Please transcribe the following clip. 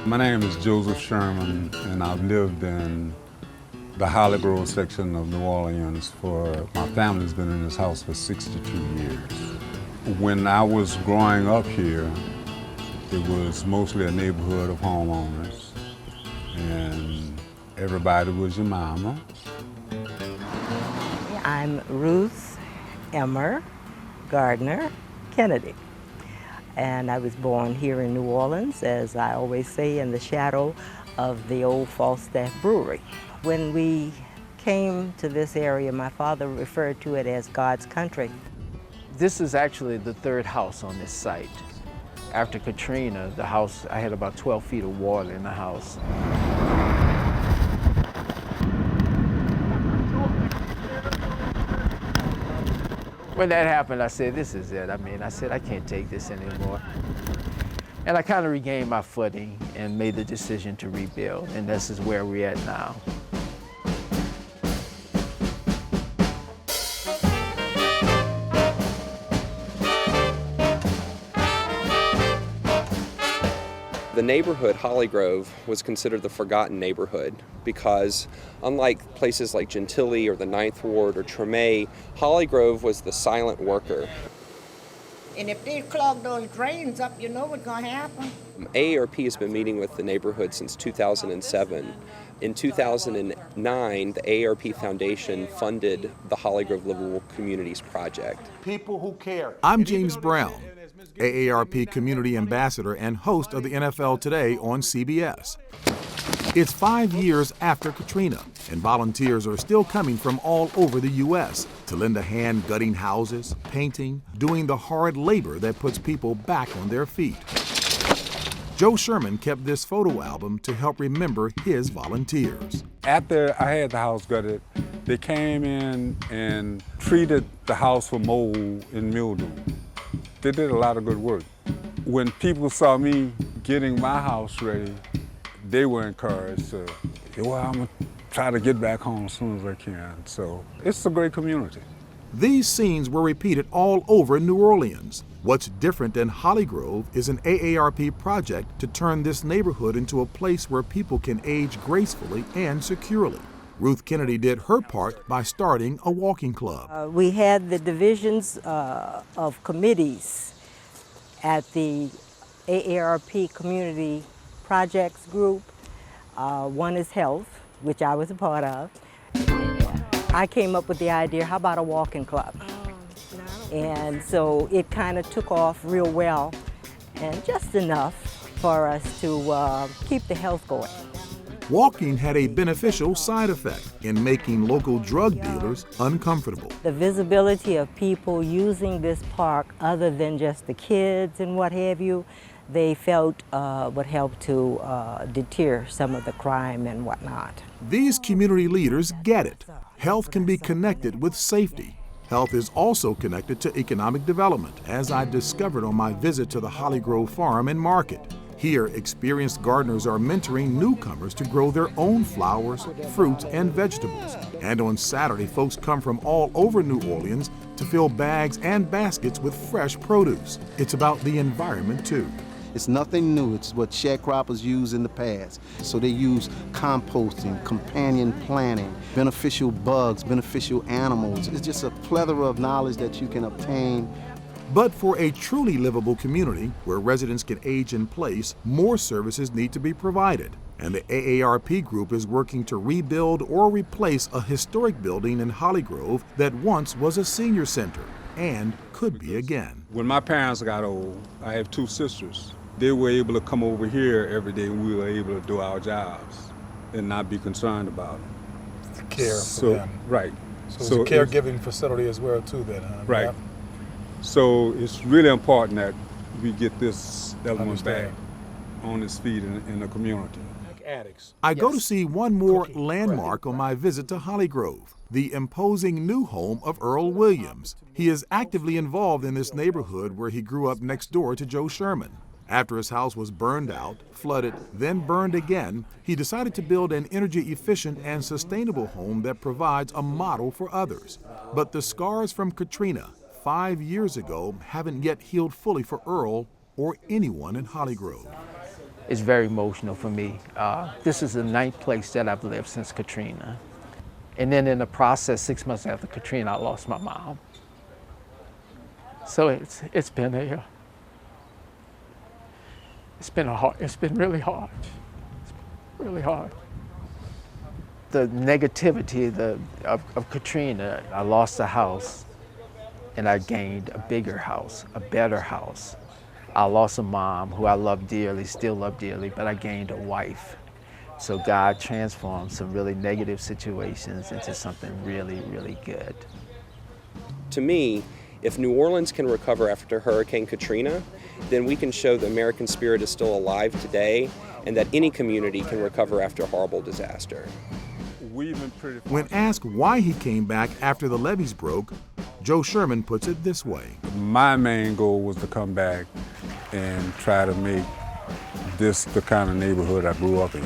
My name is Joseph Sherman, and I've lived in the Hollygrove section of New Orleans my family's been in this house for 62 years. When I was growing up here, it was mostly a neighborhood of homeowners, and everybody was your mama. I'm Ruth Emmer Gardner Kennedy. And I was born here in New Orleans, as I always say, in the shadow of the old Falstaff Brewery. When we came to this area, my father referred to it as God's country. This is actually the third house on this site. After Katrina, the house, I had about 12 feet of water in the house. When that happened, I said, this is it. I said, I can't take this anymore. And I kind of regained my footing and made the decision to rebuild, and this is where we're at now. The neighborhood, Hollygrove, was considered the forgotten neighborhood because unlike places like Gentilly or the Ninth Ward or Treme, Hollygrove was the silent worker. And if they clog those drains up, you know what's going to happen. AARP has been meeting with the neighborhood since 2007. In 2009, the AARP Foundation funded the Hollygrove Livable Communities Project. People who care. I'm James Brown, AARP Community Ambassador and host of the NFL Today on CBS. It's 5 years after Katrina, and volunteers are still coming from all over the U.S. to lend a hand gutting houses, painting, doing the hard labor that puts people back on their feet. Joe Sherman kept this photo album to help remember his volunteers. After I had the house gutted, they came in and treated the house for mold and mildew. They did a lot of good work. When people saw me getting my house ready, they were encouraged to, well, I'm gonna try to get back home as soon as I can. So it's a great community. These scenes were repeated all over New Orleans. What's different than Hollygrove is an AARP project to turn this neighborhood into a place where people can age gracefully and securely. Ruth Kennedy did her part by starting a walking club. We had the divisions of committees at the AARP Community Projects Group. One is health, which I was a part of. I came up with the idea, how about a walking club? And so it kind of took off real well, and just enough for us to keep the health going. Walking had a beneficial side effect in making local drug dealers uncomfortable. The visibility of people using this park, other than just the kids and what have you, they felt would help to deter some of the crime and whatnot. These community leaders get it. Health can be connected with safety. Health is also connected to economic development, as I discovered on my visit to the Hollygrove Farm and Market. Here, experienced gardeners are mentoring newcomers to grow their own flowers, fruits, and vegetables. And on Saturday, folks come from all over New Orleans to fill bags and baskets with fresh produce. It's about the environment, too. It's nothing new. It's what sharecroppers used in the past. So they use composting, companion planting, beneficial bugs, beneficial animals. It's just a plethora of knowledge that you can obtain. But for a truly livable community where residents can age in place, more services need to be provided. And the AARP group is working to rebuild or replace a historic building in Hollygrove that once was a senior center and could be again. When my parents got old, I have two sisters. They were able to come over here every day and we were able to do our jobs and not be concerned about it. The care for them. Right. So it's a caregiving facility as well too then, huh? Right. Yeah. So it's really important that we get this element back on its feet in the community. I go to see one more landmark on my visit to Hollygrove, the imposing new home of Earl Williams. He is actively involved in this neighborhood where he grew up next door to Joe Sherman. After his house was burned out, flooded, then burned again, he decided to build an energy-efficient and sustainable home that provides a model for others. But the scars from Katrina 5 years ago haven't yet healed fully for Earl or anyone in Hollygrove. It's very emotional for me. This is the 9th place that I've lived since Katrina. And then in the process, 6 months after Katrina, I lost my mom. So it's been really hard. It's really hard. The negativity of Katrina, I lost a house and I gained a bigger house, a better house. I lost a mom who I love dearly, still love dearly, but I gained a wife. So God transformed some really negative situations into something really, really good. To me, if New Orleans can recover after Hurricane Katrina, then we can show the American spirit is still alive today and that any community can recover after a horrible disaster. When asked why he came back after the levees broke, Joe Sherman puts it this way. My main goal was to come back and try to make this the kind of neighborhood I grew up in.